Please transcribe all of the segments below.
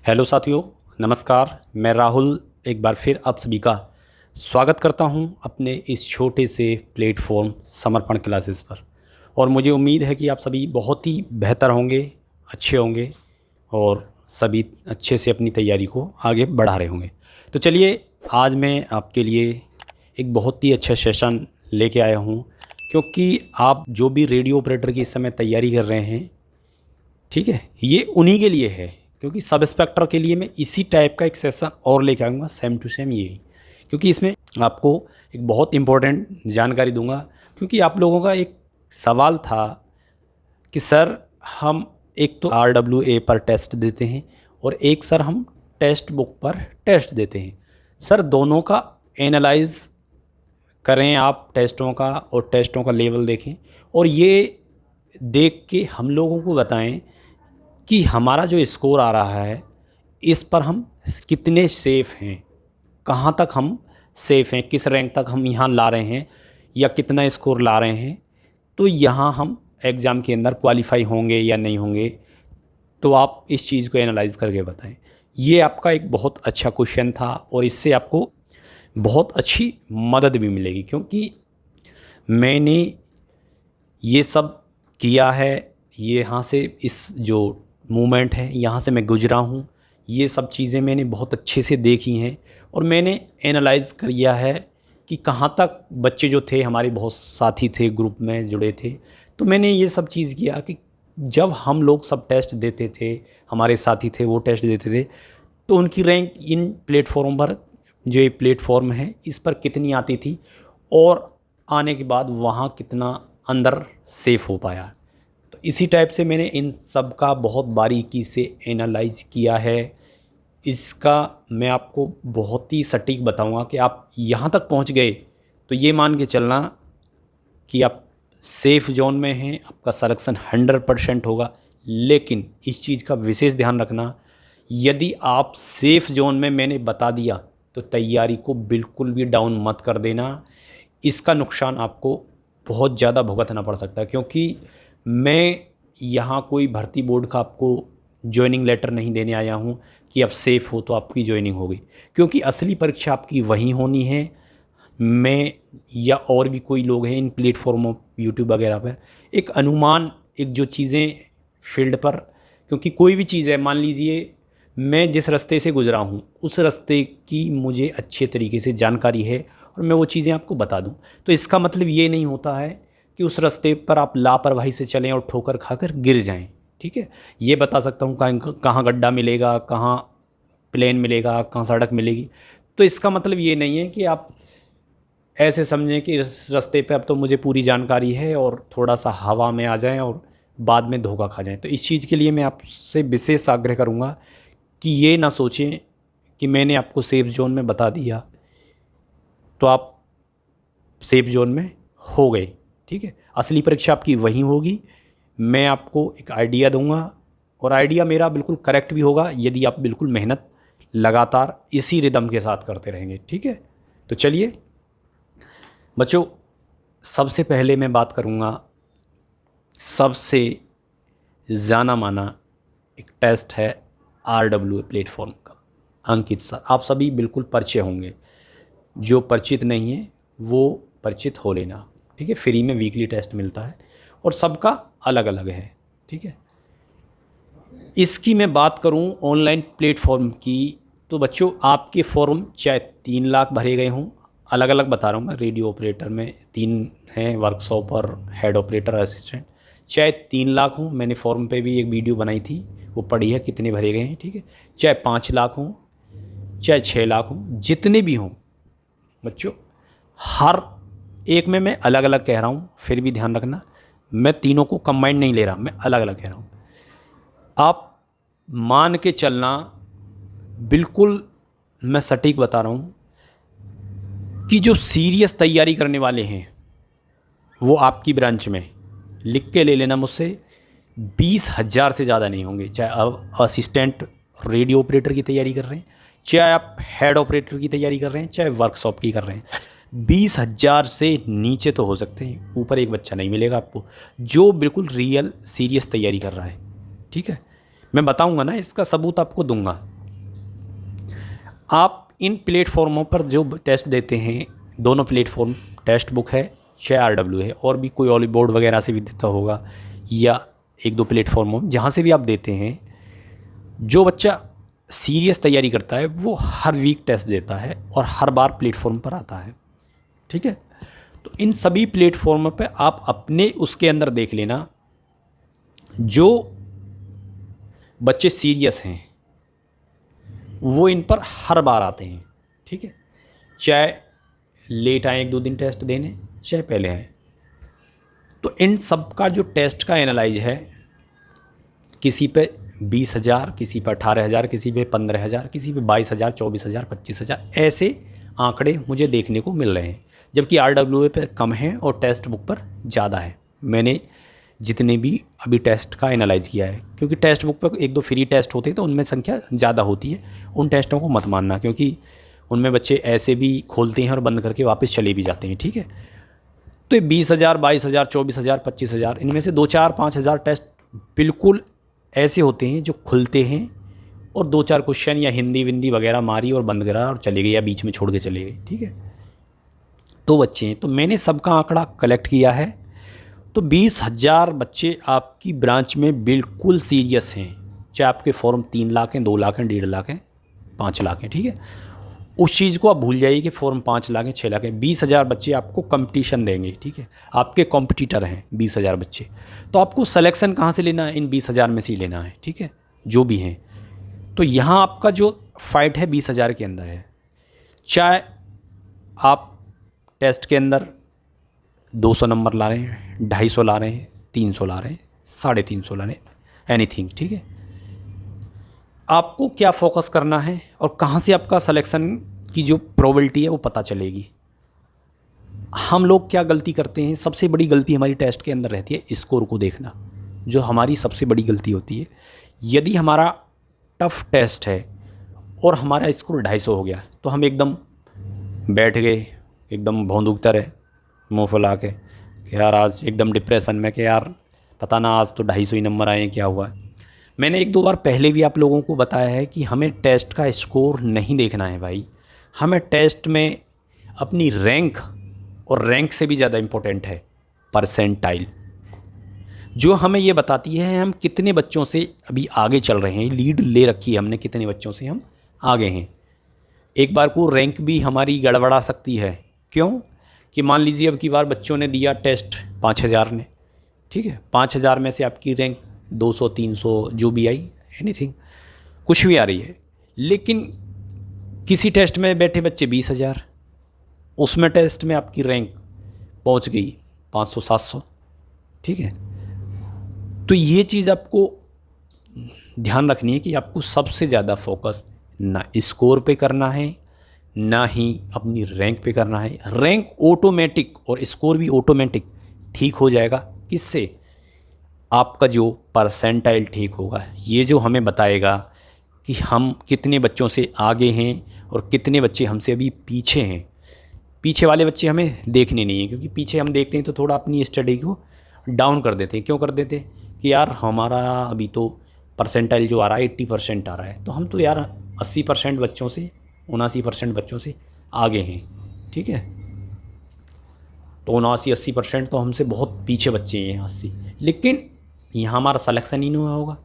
Hello साथियों, नमस्कार। मैं राहुल एक बार फिर आप सभी का स्वागत करता हूं अपने इस छोटे से प्लेटफॉर्म समर्पण क्लासेस पर। और मुझे उम्मीद है कि आप सभी बहुत ही बेहतर होंगे, अच्छे होंगे और सभी अच्छे से अपनी तैयारी को आगे बढ़ा रहे होंगे। तो चलिए, आज मैं आपके लिए एक बहुत ही अच्छा सेशन लेके आया हूं, क्योंकि आप जो भी रेडियो ऑपरेटर की इस समय तैयारी कर रहे हैं, ठीक है, ये उन्हीं के लिए है। क्योंकि सब इंस्पेक्टर के लिए मैं इसी टाइप का एक सेशन और लेके आऊँगा, सेम टू सेम यही। क्योंकि इसमें आपको एक बहुत इम्पोर्टेंट जानकारी दूंगा। क्योंकि आप लोगों का एक सवाल था कि सर, हम एक तो RWA पर टेस्ट देते हैं और एक सर हम टेक्स्ट बुक पर टेस्ट देते हैं। सर, दोनों का एनालाइज करें आप, टेस्टों का और टेस्टों का लेवल देखें और ये देख के हम लोगों को बताएं कि हमारा जो स्कोर आ रहा है इस पर हम कितने सेफ़ हैं, कहाँ तक हम सेफ़ हैं, किस रैंक तक हम यहाँ ला रहे हैं या कितना स्कोर ला रहे हैं। तो यहाँ हम एग्ज़ाम के अंदर क्वालिफाई होंगे या नहीं होंगे, तो आप इस चीज़ को एनालाइज करके बताएं। ये आपका एक बहुत अच्छा क्वेश्चन था और इससे आपको बहुत अच्छी मदद भी मिलेगी। क्योंकि मैंने ये सब किया है, ये यहाँ से इस जो मूवमेंट है यहाँ से मैं गुजरा हूँ, ये सब चीज़ें मैंने बहुत अच्छे से देखी हैं और मैंने एनालाइज़ किया है कि कहाँ तक बच्चे जो थे, हमारे बहुत साथी थे, ग्रुप में जुड़े थे। तो मैंने ये सब चीज़ किया कि जब हम लोग सब टेस्ट देते थे, हमारे साथी थे वो टेस्ट देते थे, तो उनकी रैंक इन प्लेटफॉर्म पर, जो ये प्लेटफॉर्म है इस पर कितनी आती थी और आने के बाद वहाँ कितना अंदर सेफ़ हो पाया। तो इसी टाइप से मैंने इन सब का बहुत बारीकी से एनालाइज किया है। इसका मैं आपको बहुत ही सटीक बताऊंगा कि आप यहाँ तक पहुँच गए तो ये मान के चलना कि आप सेफ़ जोन में हैं, आपका सिलेक्शन 100% होगा। लेकिन इस चीज़ का विशेष ध्यान रखना, यदि आप सेफ़ जोन में मैंने बता दिया तो तैयारी को बिल्कुल भी डाउन मत कर देना। इसका नुकसान आपको बहुत ज़्यादा भुगतना पड़ सकता है। क्योंकि मैं यहाँ कोई भर्ती बोर्ड का आपको जॉइनिंग लेटर नहीं देने आया हूँ कि आप सेफ़ हो तो आपकी जॉइनिंग होगी। क्योंकि असली परीक्षा आपकी वहीं होनी है। मैं या और भी कोई लोग हैं इन प्लेटफॉर्मों, यूट्यूब वगैरह पर, एक अनुमान, एक जो चीज़ें फील्ड पर, क्योंकि कोई भी चीज़ है, मान लीजिए मैं जिस रास्ते से गुज़रा हूँ उस रास्ते की मुझे अच्छे तरीके से जानकारी है और मैं वो चीज़ें आपको बता दूँ, तो इसका मतलब ये नहीं होता है कि उस रास्ते पर आप लापरवाही से चलें और ठोकर खाकर गिर जाएं। ठीक है, ये बता सकता हूँ कहाँ गड्ढा मिलेगा, कहाँ प्लेन मिलेगा, कहाँ सड़क मिलेगी। तो इसका मतलब ये नहीं है कि आप ऐसे समझें कि इस रास्ते पे अब तो मुझे पूरी जानकारी है और थोड़ा सा हवा में आ जाएं और बाद में धोखा खा जाएं। तो इस चीज़ के लिए मैं आपसे विशेष आग्रह करूँगा कि ये ना सोचें कि मैंने आपको सेफ जोन में बता दिया तो आप सेफ जोन में हो गए। ठीक है, असली परीक्षा आपकी वहीं होगी। मैं आपको एक आइडिया दूंगा और आइडिया मेरा बिल्कुल करेक्ट भी होगा यदि आप बिल्कुल मेहनत लगातार इसी रिदम के साथ करते रहेंगे। ठीक है, तो चलिए बच्चों, सबसे पहले मैं बात करूंगा सबसे जाना माना एक टेस्ट है RWA प्लेटफॉर्म का। अंकित सर, आप सभी बिल्कुल परिचय होंगे, जो परिचित नहीं है वो परिचित हो लेना। ठीक है, फ्री में वीकली टेस्ट मिलता है और सबका अलग अलग है। ठीक है, इसकी मैं बात करूं ऑनलाइन प्लेटफॉर्म की, तो बच्चों आपके फॉर्म चाहे 3 लाख भरे गए हों, अलग अलग बता रहा हूँ मैं, रेडियो ऑपरेटर में 3 हैं, वर्कशॉप और हेड ऑपरेटर असिस्टेंट, चाहे 3 लाख हों, मैंने फॉर्म पे भी एक वीडियो बनाई थी, वो पढ़ी है कितने भरे गए हैं। ठीक है, चाहे 5 लाख हों, चाहे 6 लाख हों, जितने भी हों बच्चों, हर एक में मैं अलग अलग कह रहा हूँ, फिर भी ध्यान रखना, मैं तीनों को कंबाइंड नहीं ले रहा, मैं अलग अलग कह रहा हूँ। आप मान के चलना, बिल्कुल मैं सटीक बता रहा हूँ कि जो सीरियस तैयारी करने वाले हैं वो आपकी ब्रांच में लिख के ले लेना मुझसे, 20,000 से ज़्यादा नहीं होंगे। चाहे आप असिस्टेंट रेडियो ऑपरेटर की तैयारी कर रहे हैं, चाहे आप हेड ऑपरेटर की तैयारी कर रहे हैं, चाहे वर्कशॉप की कर रहे हैं, 20,000 से नीचे तो हो सकते हैं, ऊपर एक बच्चा नहीं मिलेगा आपको जो बिल्कुल रियल सीरियस तैयारी कर रहा है। ठीक है, मैं बताऊंगा ना, इसका सबूत आपको दूंगा। आप इन प्लेटफॉर्मों पर जो टेस्ट देते हैं, दोनों प्लेटफॉर्म टेक्स्ट बुक है चाहे RW है, और भी कोई ऑली बोर्ड वगैरह से भी देता होगा, या एक दो प्लेटफॉर्मों जहाँ से भी आप देते हैं, जो बच्चा सीरियस तैयारी करता है वो हर वीक टेस्ट देता है और हर बार प्लेटफॉर्म पर आता है। ठीक है, तो इन सभी प्लेटफॉर्म पे आप अपने उसके अंदर देख लेना, जो बच्चे सीरियस हैं वो इन पर हर बार आते हैं। ठीक है, चाहे लेट आए 1-2 दिन टेस्ट देने, चाहे पहले आए। तो इन सब का जो टेस्ट का एनालाइज है, किसी पे 20,000, किसी पे 18,000, किसी पे 15,000, किसी पे 22,000, 24,000, 25,000, ऐसे आंकड़े मुझे देखने को मिल रहे हैं, जबकि RWA पे कम है और टेक्स्ट बुक पर ज़्यादा है। मैंने जितने भी अभी टेस्ट का एनालाइज किया है, क्योंकि टेक्स्ट बुक पर 1-2 फ्री टेस्ट होते हैं तो उनमें संख्या ज़्यादा होती है, उन टेस्टों को मत मानना, क्योंकि उनमें बच्चे ऐसे भी खोलते हैं और बंद करके वापस चले भी जाते हैं। ठीक है, तो ये 20,000, 22,000, 24,000, 25,000, इनमें से 2-4-5,000 टेस्ट बिल्कुल ऐसे होते हैं जो खुलते हैं और 2-4 क्वेश्चन या हिंदी विंदी वगैरह मारी और बंद करा और चले गए, या बीच में छोड़ के चले गए। ठीक है, तो बच्चे हैं, तो मैंने सबका आंकड़ा कलेक्ट किया है। तो 20,000 बच्चे आपकी ब्रांच में बिल्कुल सीरियस हैं, चाहे आपके फॉर्म 3 लाख हैं, 2 लाख हैं, 1.5 लाख हैं, 5 लाख हैं। ठीक है, उस चीज़ को आप भूल जाइए कि फॉर्म 5 लाख हैं, 6 लाख हैं। 20,000 बच्चे आपको कंपटीशन देंगे। ठीक है, आपके कॉम्पिटिटर हैं 20,000 बच्चे, तो आपको सिलेक्शन कहाँ से लेना है? इन 20,000 में से ही लेना है। ठीक है, जो भी हैं, तो यहाँ आपका जो फाइट है 20,000 के अंदर है। चाहे आप टेस्ट के अंदर 200 नंबर ला रहे हैं, 250 ला रहे हैं, 300 ला रहे हैं, 350 ला रहे हैं, एनीथिंग। ठीक है, आपको क्या फोकस करना है और कहाँ से आपका सिलेक्शन की जो प्रोबेबिलिटी है वो पता चलेगी। हम लोग क्या गलती करते हैं, सबसे बड़ी गलती हमारी टेस्ट के अंदर रहती है स्कोर को देखना, जो हमारी सबसे बड़ी गलती होती है। यदि हमारा टफ़ टेस्ट है और हमारा स्कोर 250 हो गया, तो हम एकदम बैठ गए, एकदम भौंदू की तरह मुँह फुला के कि यार आज एकदम डिप्रेशन में, कि यार पता ना आज तो 250 ही नंबर आए, क्या हुआ। मैंने 1-2 बार पहले भी आप लोगों को बताया है कि हमें टेस्ट का स्कोर नहीं देखना है भाई, हमें टेस्ट में अपनी रैंक, और रैंक से भी ज़्यादा इम्पोर्टेंट है परसेंटाइल, जो हमें ये बताती है हम कितने बच्चों से अभी आगे चल रहे हैं, लीड ले रखी है हमने, कितने बच्चों से हम आगे हैं। एक बार को रैंक भी हमारी गड़बड़ा सकती है। क्यों? कि मान लीजिए अब की बार बच्चों ने दिया टेस्ट 5,000 ने, ठीक है, 5,000 में से आपकी रैंक 200, 300 जो भी आई, एनीथिंग कुछ भी आ रही है, लेकिन किसी टेस्ट में बैठे बच्चे 20,000, उसमें टेस्ट में आपकी रैंक पहुंच गई 500, 700। ठीक है, तो ये चीज़ आपको ध्यान रखनी है कि आपको सबसे ज़्यादा फोकस ना स्कोर पे करना है, ना ही अपनी रैंक पे करना है। रैंक ऑटोमेटिक और स्कोर भी ऑटोमेटिक ठीक हो जाएगा। किससे? आपका जो परसेंटाइल ठीक होगा, ये जो हमें बताएगा कि हम कितने बच्चों से आगे हैं और कितने बच्चे हमसे अभी पीछे हैं। पीछे वाले बच्चे हमें देखने नहीं हैं, क्योंकि पीछे हम देखते हैं तो थोड़ा अपनी स्टडी को डाउन कर देते हैं। क्यों कर देते हैं? कि यार हमारा अभी तो परसेंटाइल जो आ रहा है 80% आ रहा है, तो हम तो यार 80% बच्चों से, 79% बच्चों से आगे हैं। ठीक है, तो 79-80% तो हमसे बहुत पीछे बच्चे हैं 80, लेकिन यहाँ हमारा सिलेक्शन ही नहीं हुआ होगा।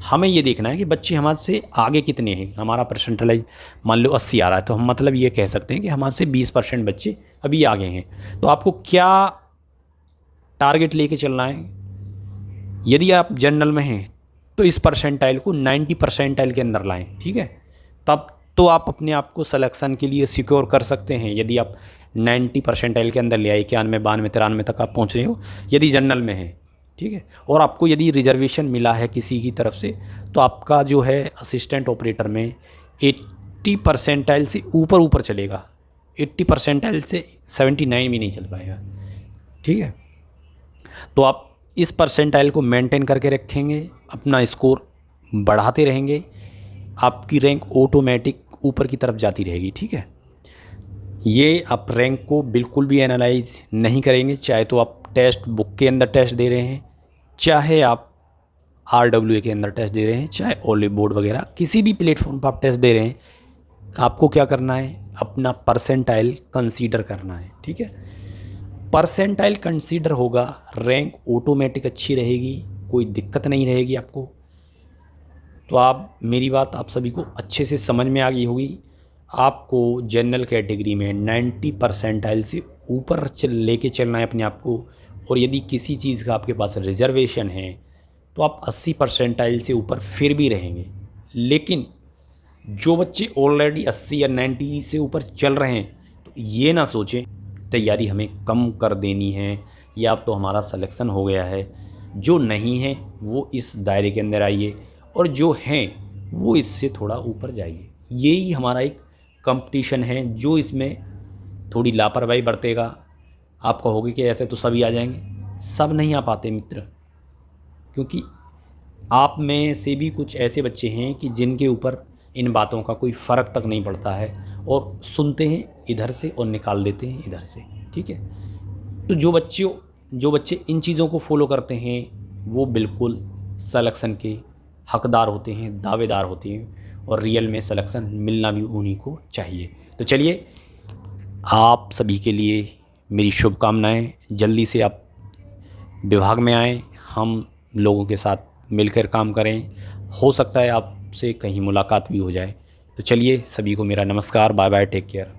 हमें ये देखना है कि बच्चे हमारे से आगे कितने हैं। हमारा परसेंटाइल मान लो 80 आ रहा है, तो हम मतलब ये कह सकते हैं कि हमारे से 20% बच्चे अभी आगे हैं। तो आपको क्या टारगेट लेके चलना है? यदि आप जनरल में हैं तो इस परसेंटाइल को 90 परसेंटाइल के अंदर लाएं। ठीक है, तब तो आप अपने आप को सिलेक्शन के लिए सिक्योर कर सकते हैं। यदि आप 90 परसेंटाइल के अंदर ले आए, 91, 92, 93 तक आप पहुँच रहे हो यदि जनरल में है, ठीक है, और आपको यदि रिजर्वेशन मिला है किसी की तरफ से, तो आपका जो है असिस्टेंट ऑपरेटर में 80 परसेंटाइल से ऊपर चलेगा। 80 परसेंटाइल से 79 भी नहीं चल पाएगा। ठीक है, तो आप इस परसेंटाइल को मेंटेन करके रखेंगे, अपना स्कोर बढ़ाते रहेंगे, आपकी रैंक ऑटोमेटिक ऊपर की तरफ जाती रहेगी। ठीक है, ये आप रैंक को बिल्कुल भी एनालाइज नहीं करेंगे, चाहे तो आप टेस्ट बुक के अंदर टेस्ट दे रहे हैं, चाहे आप RWA के अंदर टेस्ट दे रहे हैं, चाहे ऑली बोर्ड वगैरह किसी भी प्लेटफॉर्म पर आप टेस्ट दे रहे हैं, आपको क्या करना है, अपना परसेंटाइल कंसीडर करना है। ठीक है, परसेंटाइल कंसीडर होगा, रैंक ऑटोमेटिक अच्छी रहेगी, कोई दिक्कत नहीं रहेगी आपको। तो आप मेरी बात आप सभी को अच्छे से समझ में आ गई होगी। आपको जनरल कैटेगरी में 90 परसेंटाइल से ऊपर लेके चलना है अपने आप को। और यदि किसी चीज़ का आपके पास रिजर्वेशन है तो आप 80 परसेंटाइल से ऊपर फिर भी रहेंगे। लेकिन जो बच्चे ऑलरेडी 80 या 90 से ऊपर चल रहे हैं तो ये ना सोचें तैयारी हमें कम कर देनी है या अब तो हमारा सिलेक्शन हो गया है। जो नहीं है वो इस दायरे के अंदर आइए और जो हैं वो इससे थोड़ा ऊपर जाइए। यही हमारा एक कंपटीशन है। जो इसमें थोड़ी लापरवाही बरतेगा, आप कहोगे कि ऐसे तो सभी आ जाएंगे, सब नहीं आ पाते मित्र, क्योंकि आप में से भी कुछ ऐसे बच्चे हैं कि जिनके ऊपर इन बातों का कोई फ़र्क तक नहीं पड़ता है और सुनते हैं इधर से और निकाल देते हैं इधर से। ठीक है, तो जो बच्चे इन चीज़ों को फॉलो करते हैं वो बिल्कुल सलेक्शन के हकदार होते हैं, दावेदार होते हैं और रियल में सलेक्शन मिलना भी उन्हीं को चाहिए। तो चलिए, आप सभी के लिए मेरी शुभकामनाएं। जल्दी से आप विभाग में आएँ, हम लोगों के साथ मिलकर काम करें। हो सकता है आपसे कहीं मुलाकात भी हो जाए। तो चलिए, सभी को मेरा नमस्कार, बाय बाय, टेक केयर।